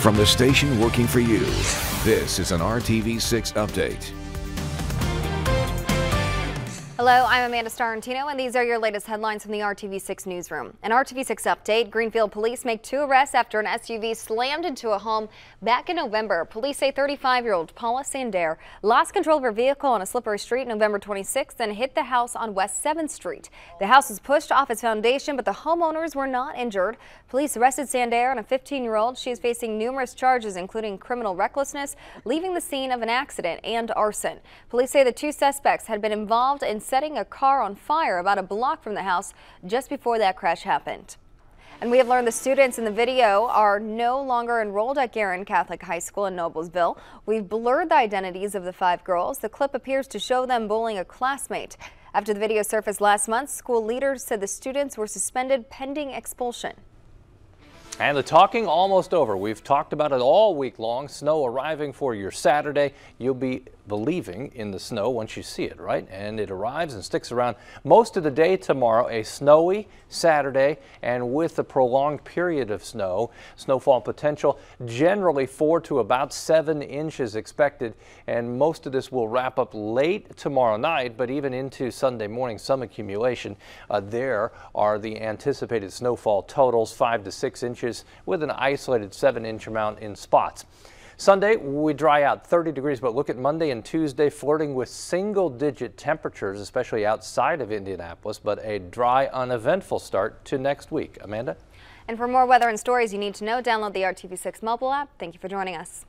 From the station working for you, this is an RTV6 update. Hello, I'm Amanda Starantino, and these are your latest headlines from the RTV6 newsroom. An RTV6 update: Greenfield police make 2 arrests after an SUV slammed into a home back in November. Police say 35-year-old Paula Sandair lost control of her vehicle on a slippery street November 26th and hit the house on West 7th Street. The house was pushed off its foundation, but the homeowners were not injured. Police arrested Sandair and a 15-year-old. She is facing numerous charges, including criminal recklessness, leaving the scene of an accident, and arson. Police say the 2 suspects had been involved in setting a car on fire about a block from the house just before that crash happened. And we have learned the students in the video are no longer enrolled at Guerin Catholic High School in Noblesville. We've blurred the identities of the 5 girls. The clip appears to show them bullying a classmate. After the video surfaced last month, school leaders said the students were suspended pending expulsion. And the talking almost over. We've talked about it all week long. Snow arriving for your Saturday. You'll be believing in the snow once you see it, right? And it arrives and sticks around most of the day tomorrow. A snowy Saturday, and with a prolonged period of snowfall potential, generally 4 to about 7 inches expected. And most of this will wrap up late tomorrow night, but even into Sunday morning, some accumulation. There are the anticipated snowfall totals: 5 to 6 inches with an isolated 7-inch amount in spots. Sunday, we dry out 30 degrees, but look at Monday and Tuesday, flirting with single-digit temperatures, especially outside of Indianapolis, but a dry, uneventful start to next week. Amanda? And for more weather and stories you need to know, download the RTV6 mobile app. Thank you for joining us.